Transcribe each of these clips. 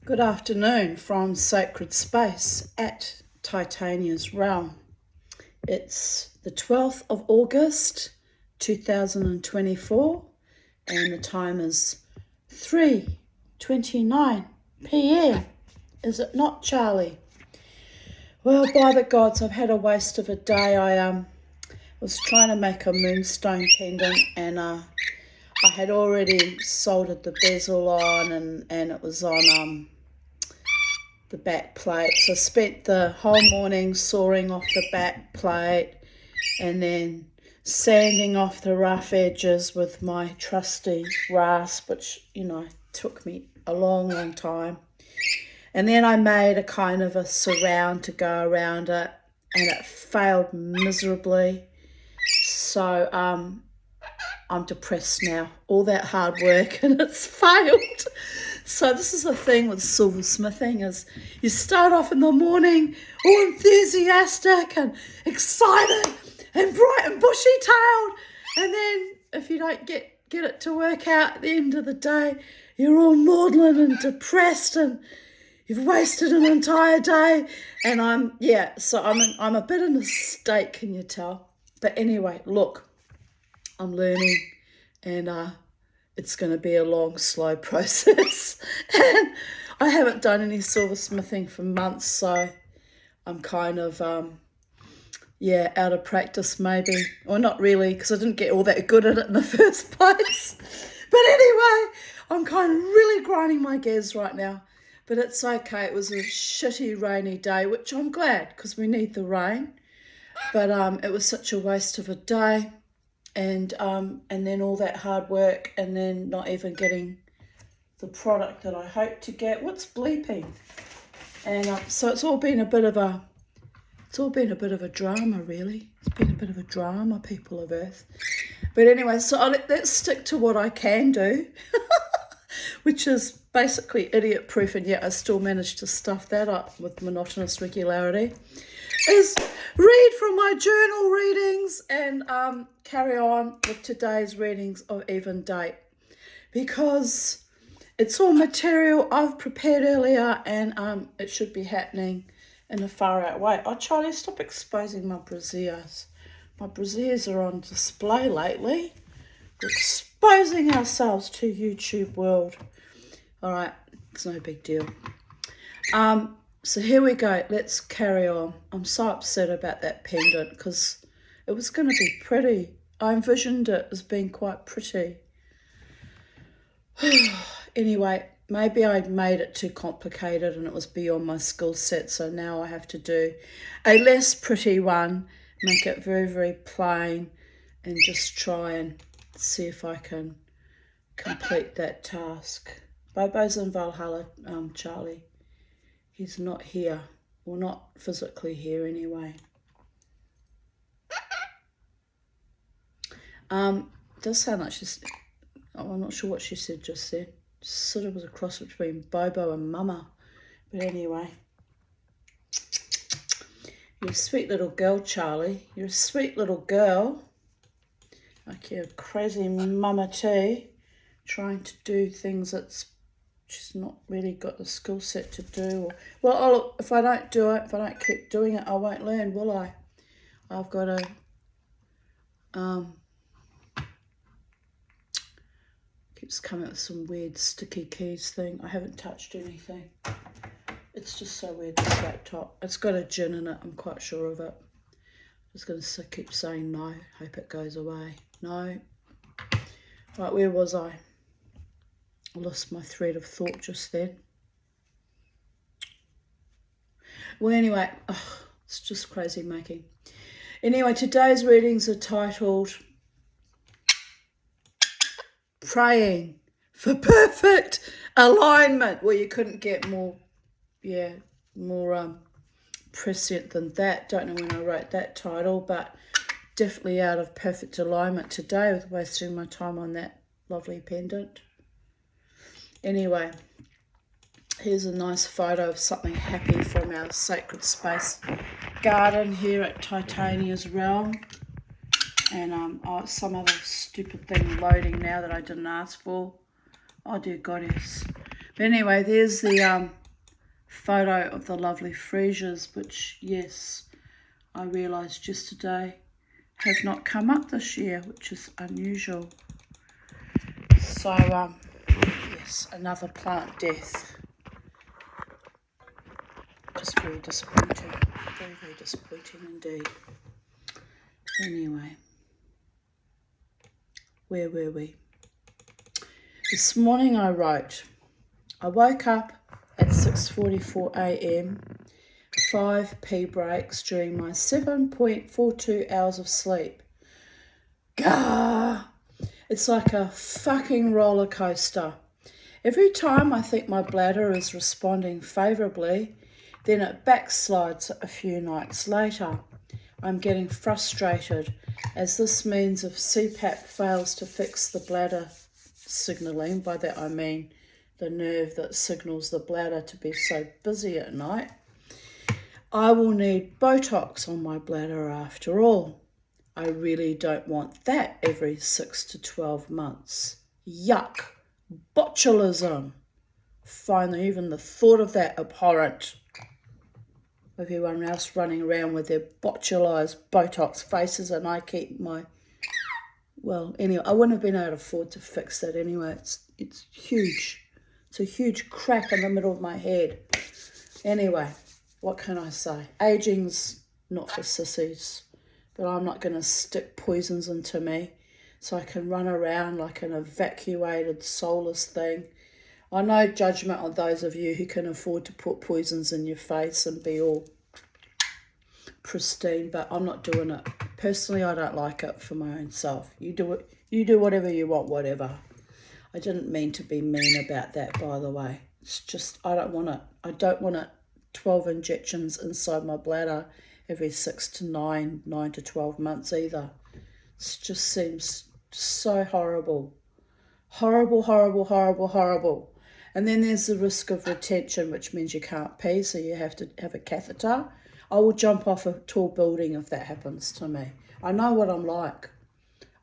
Good afternoon from Sacred Space at Titania's Realm. It's the 12th of August 2024 and the time is 3:29 p.m. Is it not, Charlie? Well, by the gods, I've had a waste of a day. I was trying to make a moonstone pendant and I had already soldered the bezel on and it was on the back plate. So I spent the whole morning sawing off the back plate and then sanding off the rough edges with my trusty rasp, which, took me a long time. And then I made a kind of a surround to go around it and it failed miserably. So I'm depressed now. All that hard work and it's failed. So this is the thing with silversmithing is you start off in the morning all enthusiastic and excited and bright and bushy-tailed, and then if you don't get it to work out at the end of the day, you're all maudlin and depressed and you've wasted an entire day. And I'm a bit in a state, can you tell? But anyway, look, I'm learning and it's going to be a long, slow process. And I haven't done any silversmithing for months, so I'm kind of, out of practice maybe. Or not really, because I didn't get all that good at it in the first place. But anyway, I'm kind of really grinding my gears right now. But it's okay. It was a shitty, rainy day, which I'm glad, because we need the rain. But it was such a waste of a day. And then all that hard work and then not even getting the product that I hoped to get. What's bleeping? And so it's all been a bit of a drama, really. It's been a bit of a drama, people of Earth. But anyway, so let's stick to what I can do, which is basically idiot-proof, and yet I still managed to stuff that up with monotonous regularity, is read from my journal readings and carry on with today's readings of even date, because it's all material I've prepared earlier and it should be happening in a far out way. Oh, Charlie, stop exposing my brassieres. My brassieres are on display lately. We're exposing ourselves to YouTube world. All right, it's no big deal. So here we go. Let's carry on. I'm so upset about that pendant because it was going to be pretty. I envisioned it as being quite pretty. Anyway, maybe I'd made it too complicated and it was beyond my skill set. So now I have to do a less pretty one, make it very, very plain and just try and see if I can complete that task. Bobo's in Valhalla, Charlie. He's not here, or not physically here anyway. It does sound like I'm not sure what she said just then. Sort of was a cross between Bobo and Mama. But anyway. You're a sweet little girl, Charlie. You're a sweet little girl. Like you're a crazy mama too. Trying to do things that she's not really got the skill set to do. If I don't do it, if I don't keep doing it, I won't learn, will I? I've got to keeps coming up with some weird sticky keys thing. I haven't touched anything. It's just so weird, this laptop. It's got a gin in it, I'm quite sure of it. I'm just going to keep saying no. Hope it goes away. No. Right, where was I? I lost my thread of thought just then. Well, anyway, it's just crazy making. Anyway, today's readings are titled Praying for Perfect Alignment. Well, you couldn't get more prescient than that. Don't know when I wrote that title, but definitely out of perfect alignment today with wasting my time on that lovely pendant. Anyway, here's a nice photo of something happy from our Sacred Space garden here at Titania's Realm. And some other stupid thing loading now that I didn't ask for. Oh dear goddess. But anyway, there's the photo of the lovely freesias, which, yes, I realised yesterday have not come up this year, which is unusual. So, yes, another plant death. Just very disappointing. Very, very disappointing indeed. Anyway, where were we? This morning I woke up at 6:44 a.m, 5 pee breaks during my 7.42 hours of sleep. Gah! It's like a fucking roller coaster. Every time I think my bladder is responding favourably, then it backslides a few nights later. I'm getting frustrated, as this means if CPAP fails to fix the bladder signalling, by that I mean the nerve that signals the bladder to be so busy at night, I will need Botox on my bladder after all. I really don't want that every 6 to 12 months. Yuck. Botulism. Finally, even the thought of that abhorrent. Everyone else running around with their botulized Botox faces, and I keep my... Well, anyway, I wouldn't have been able to afford to fix that anyway. It's huge. It's a huge crack in the middle of my head. Anyway, what can I say? Aging's not for sissies, but I'm not going to stick poisons into me so I can run around like an evacuated, soulless thing. I know judgment on those of you who can afford to put poisons in your face and be all pristine, but I'm not doing it. Personally, I don't like it for my own self. You do it. You do whatever you want, whatever. I didn't mean to be mean about that, by the way. It's just, I don't want it. I don't want it 12 injections inside my bladder every 6 to 9 to 12 months either. It just seems so horrible. Horrible, horrible, horrible, horrible. And then there's the risk of retention, which means you can't pee, so you have to have a catheter. I will jump off a tall building if that happens to me. I know what I'm like.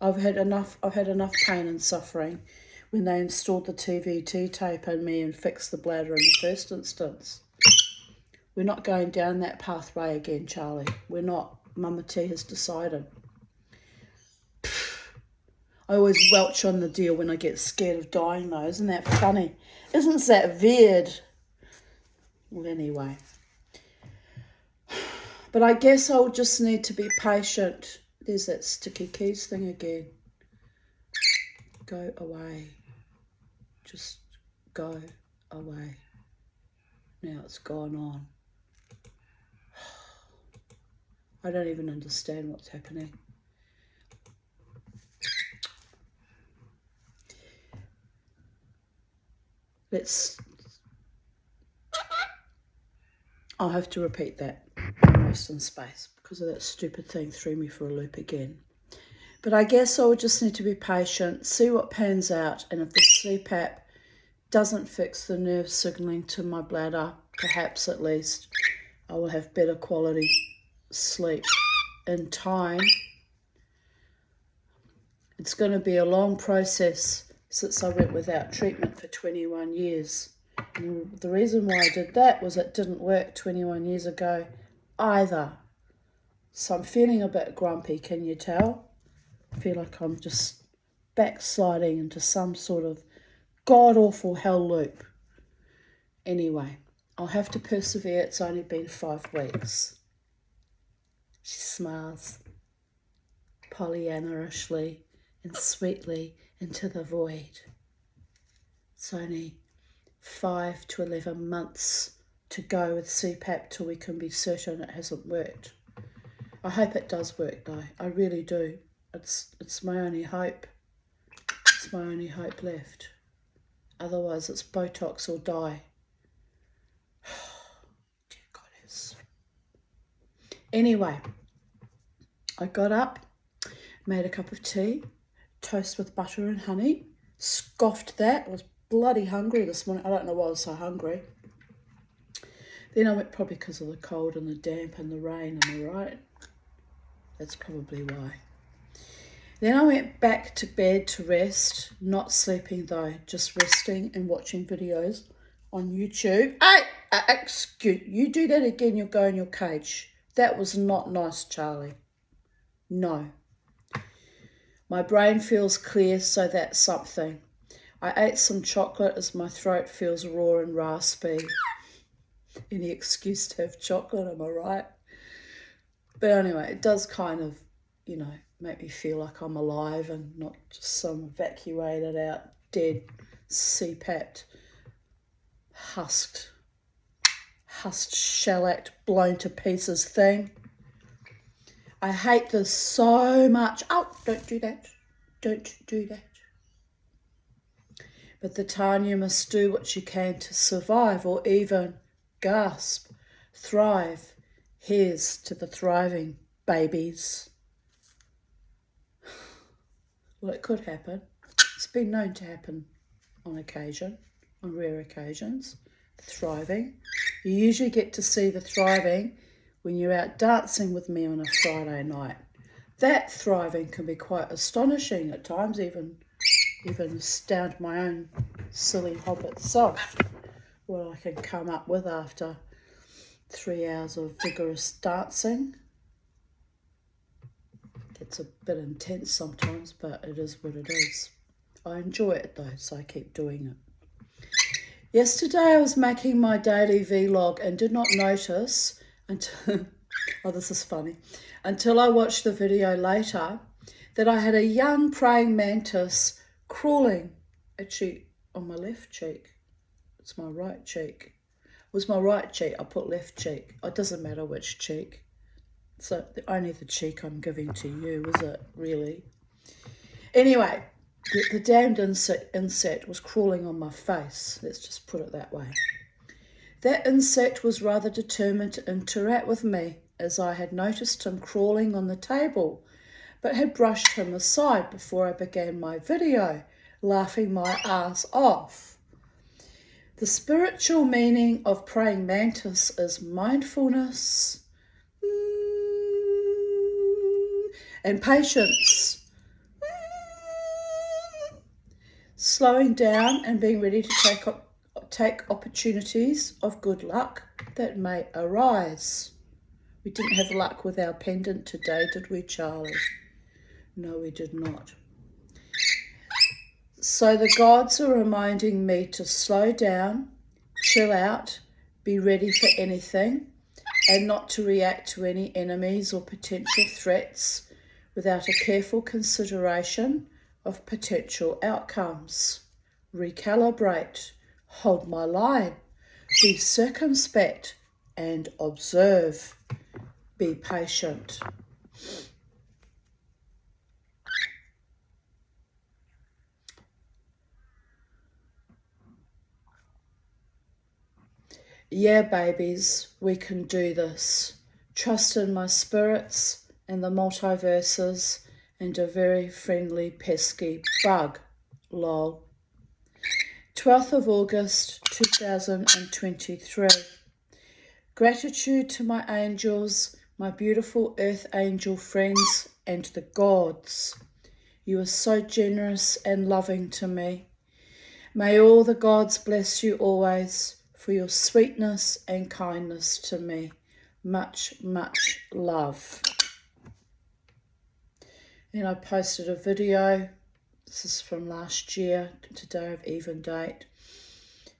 I've had enough pain and suffering when they installed the TVT tape in me and fixed the bladder in the first instance. We're not going down that pathway again, Charlie. We're not. Mama T has decided. I always welch on the deal when I get scared of dying, though. Isn't that funny? Isn't that weird? Well, anyway. But I guess I'll just need to be patient. There's that sticky keys thing again. Go away. Just go away. Now it's gone on. I don't even understand what's happening. I'll have to repeat that in Rest in Space because of that stupid thing threw me for a loop again. But I guess I'll just need to be patient, see what pans out, and if the CPAP doesn't fix the nerve signalling to my bladder, perhaps at least I will have better quality sleep in time. It's going to be a long process since I went without treatment for 21 years. And the reason why I did that was it didn't work 21 years ago either. So I'm feeling a bit grumpy, can you tell? I feel like I'm just backsliding into some sort of god-awful hell loop. Anyway, I'll have to persevere. It's only been 5 weeks. She smiles Pollyanna-ishly and sweetly into the void. It's only 5 to 11 months to go with CPAP till we can be certain it hasn't worked. I hope it does work though. I really do. It's my only hope. It's my only hope left. Otherwise it's Botox or die. Dear Goddess. Anyway, I got up, made a cup of tea, toast with butter and honey, scoffed that. I was bloody hungry this morning. I don't know why I was so hungry. Then I went, probably because of the cold and the damp and the rain, am I right? That's probably why. Then I went back to bed to rest, not sleeping though, just resting and watching videos on YouTube. Hey, excuse you, do that again, you'll go in your cage. That was not nice, Charlie. No. My brain feels clear, so that's something. I ate some chocolate as my throat feels raw and raspy. Any excuse to have chocolate, am I right? But anyway, it does kind of, make me feel like I'm alive and not just some evacuated out, dead, CPAP'd, husked shellacked, blown to pieces thing. I hate this so much. Oh, don't do that. Don't do that. But the Tanya must do what she can to survive or even gasp, thrive. Here's to the thriving babies. Well, it could happen. It's been known to happen on occasion, on rare occasions. The thriving. You usually get to see the thriving when you're out dancing with me on a Friday night. That thriving can be quite astonishing at times, even astound my own silly hobbit self, what I can come up with after 3 hours of vigorous dancing. It's a bit intense sometimes, but it is what it is. I enjoy it though, so I keep doing it. Yesterday I was making my daily vlog and did not notice until, oh this is funny, until I watched the video later that I had a young praying mantis crawling, actually on my left cheek. It's my right cheek. It was my right cheek, I put left cheek. It doesn't matter which cheek. So only the cheek I'm giving to you, is it really? Anyway, the damned insect was crawling on my face. Let's just put it that way. That insect was rather determined to interact with me, as I had noticed him crawling on the table, but had brushed him aside before I began my video, laughing my ass off. The spiritual meaning of praying mantis is mindfulness and patience. Slowing down and being ready to take opportunities of good luck that may arise. We didn't have luck with our pendant today, did we, Charlie? No, we did not. So the gods are reminding me to slow down, chill out, be ready for anything, and not to react to any enemies or potential threats without a careful consideration of potential outcomes. Recalibrate, hold my line, be circumspect and observe. Be patient. Yeah, babies, we can do this. Trust in my spirits and the multiverses and a very friendly pesky bug. Lol. 12th of August 2023. Gratitude to my angels, my beautiful earth angel friends and the gods. You are so generous and loving to me. May all the gods bless you always for your sweetness and kindness to me. Much, much love. And I posted a video. This is from last year, today of even date.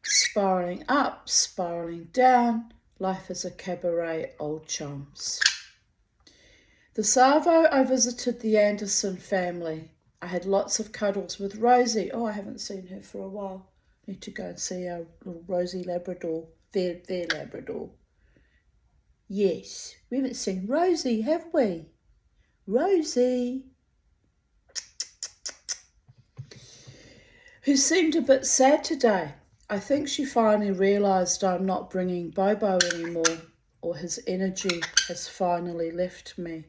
Spiralling up, spiralling down. Life is a cabaret, old chums. The Savo, I visited the Anderson family. I had lots of cuddles with Rosie. Oh, I haven't seen her for a while. Need to go and see our little Rosie Labrador, their Labrador. Yes, we haven't seen Rosie, have we? Rosie. Who seemed a bit sad today. I think she finally realised I'm not bringing Bobo anymore, or his energy has finally left me.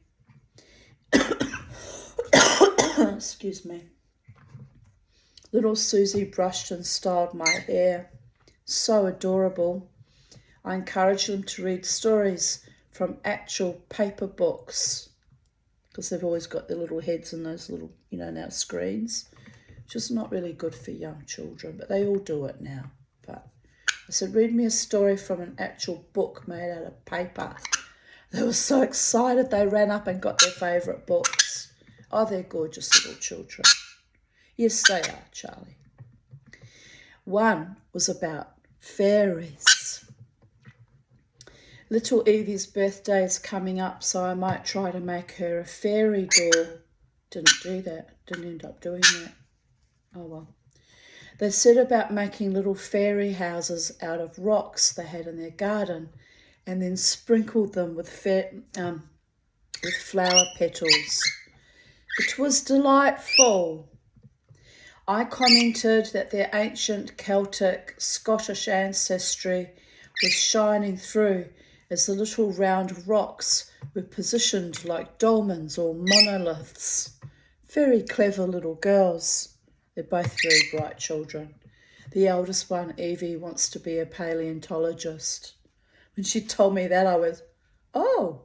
Excuse me. Little Susie brushed and styled my hair. So adorable. I encourage them to read stories from actual paper books, because they've always got their little heads in those little, now screens. Just not really good for young children, but they all do it now. But I said, read me a story from an actual book made out of paper. They were so excited they ran up and got their favourite books. Oh, they're gorgeous little children. Yes, they are, Charlie. One was about fairies. Little Evie's birthday is coming up, so I might try to make her a fairy doll. Didn't do that. Didn't end up doing that. Oh well. They said about making little fairy houses out of rocks they had in their garden and then sprinkled them with flower petals. It was delightful. I commented that their ancient Celtic Scottish ancestry was shining through as the little round rocks were positioned like dolmens or monoliths. Very clever little girls. They're both very bright children. The eldest one, Evie, wants to be a paleontologist. When she told me that, I was, oh,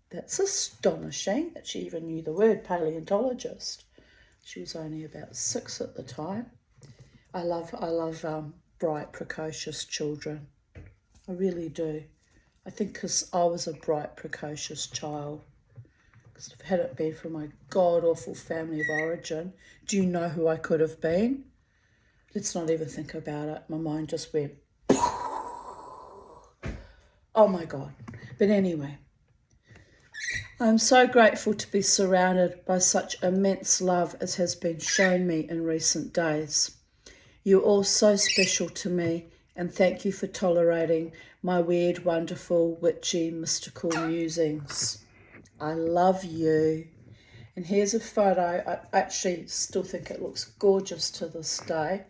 that's astonishing that she even knew the word paleontologist. She was only about 6 at the time. I love bright, precocious children. I really do. I think because I was a bright, precocious child. Because had it been from my god-awful family of origin, do you know who I could have been? Let's not even think about it. My mind just went, oh my God. But anyway, I'm so grateful to be surrounded by such immense love as has been shown me in recent days. You're all so special to me, and thank you for tolerating my weird, wonderful, witchy, mystical musings. I love you. And here's a photo. I actually still think it looks gorgeous to this day,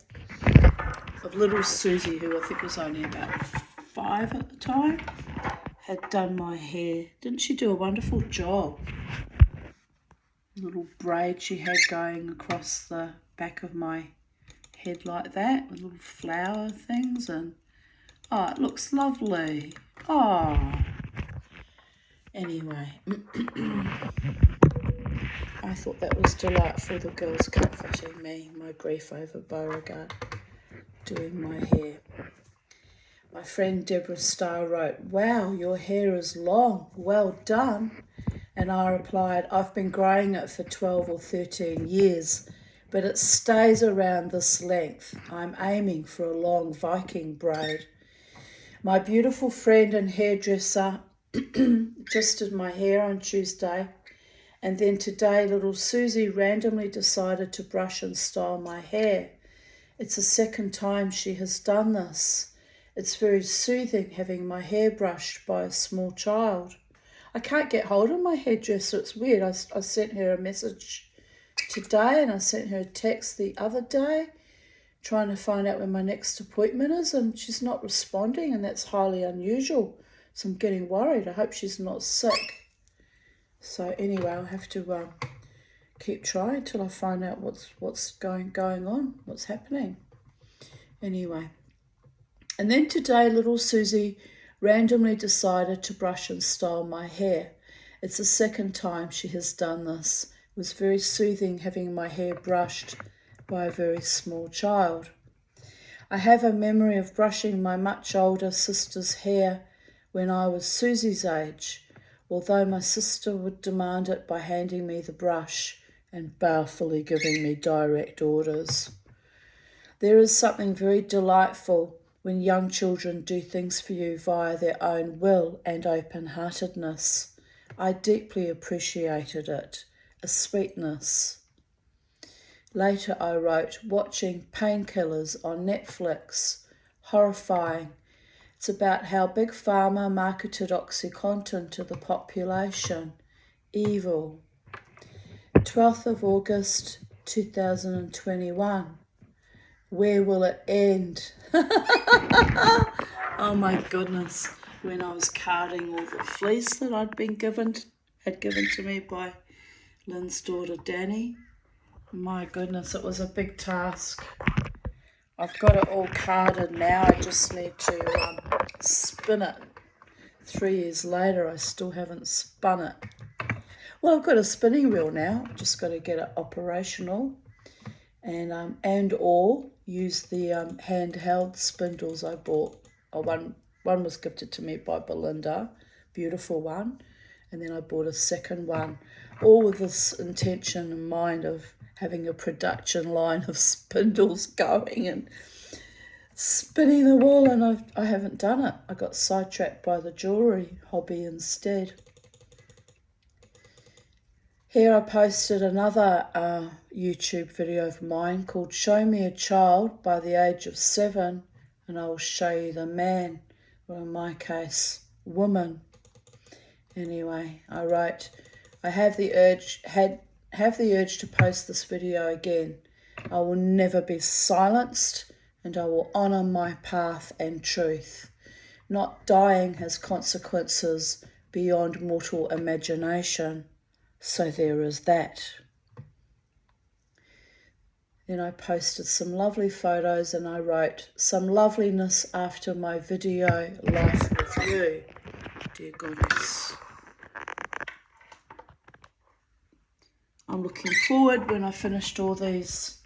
of little Susie, who I think was only about 5 at the time, had done my hair. Didn't she do a wonderful job? Little braid she had going across the back of my head like that, with little flower things, and oh, it looks lovely. Oh, anyway, I thought that was delightful, the girls comforting me, my grief over Beauregard doing my hair. My friend Deborah Starr wrote, wow, your hair is long, well done. And I replied, I've been growing it for 12 or 13 years, but it stays around this length. I'm aiming for a long Viking braid. My beautiful friend and hairdresser just did my hair on Tuesday, and then today little Susie randomly decided to brush and style my hair. It's the second time she has done this. It's very soothing having my hair brushed by a small child. I can't get hold of my hairdresser. It's weird. I sent her a message today and I sent her a text the other day trying to find out when my next appointment is, and she's not responding, and that's highly unusual. So I'm getting worried. I hope she's not sick. So anyway, I'll have to keep trying till I find out what's going on, what's happening. Anyway. And then today, little Susie randomly decided to brush and style my hair. It's the second time she has done this. It was very soothing having my hair brushed by a very small child. I have a memory of brushing my much older sister's hair when I was Susie's age, although my sister would demand it by handing me the brush and balefully giving me direct orders. There is something very delightful when young children do things for you via their own will and open-heartedness. I deeply appreciated it, a sweetness. Later I wrote, watching Painkillers on Netflix. Horrifying. It's about how Big Pharma marketed OxyContin to the population. Evil. 12th of August 2021. Where will it end? Oh my goodness. When I was carding all the fleece that had given to me by Lynn's daughter Danny. My goodness, it was a big task. I've got it all carded now. I just need to spin it. 3 years later, I still haven't spun it. Well, I've got a spinning wheel now. Just got to get it operational. And or use the handheld spindles I bought one was gifted to me by Belinda, beautiful one, and then I bought a second one, all with this intention in mind of having a production line of spindles going and spinning the wool, and I haven't done it. I got sidetracked by the jewellery hobby instead. Here I posted another YouTube video of mine called Show Me a Child by the age of 7 and I will show you the man, or in my case, woman. Anyway, I wrote, I have the urge to post this video again. I will never be silenced and I will honour my path and truth. Not dying has consequences beyond mortal imagination. So there is that. Then I posted some lovely photos and I wrote, some loveliness after my video, Life with You, dear goddess. I'm looking forward when I finished all these,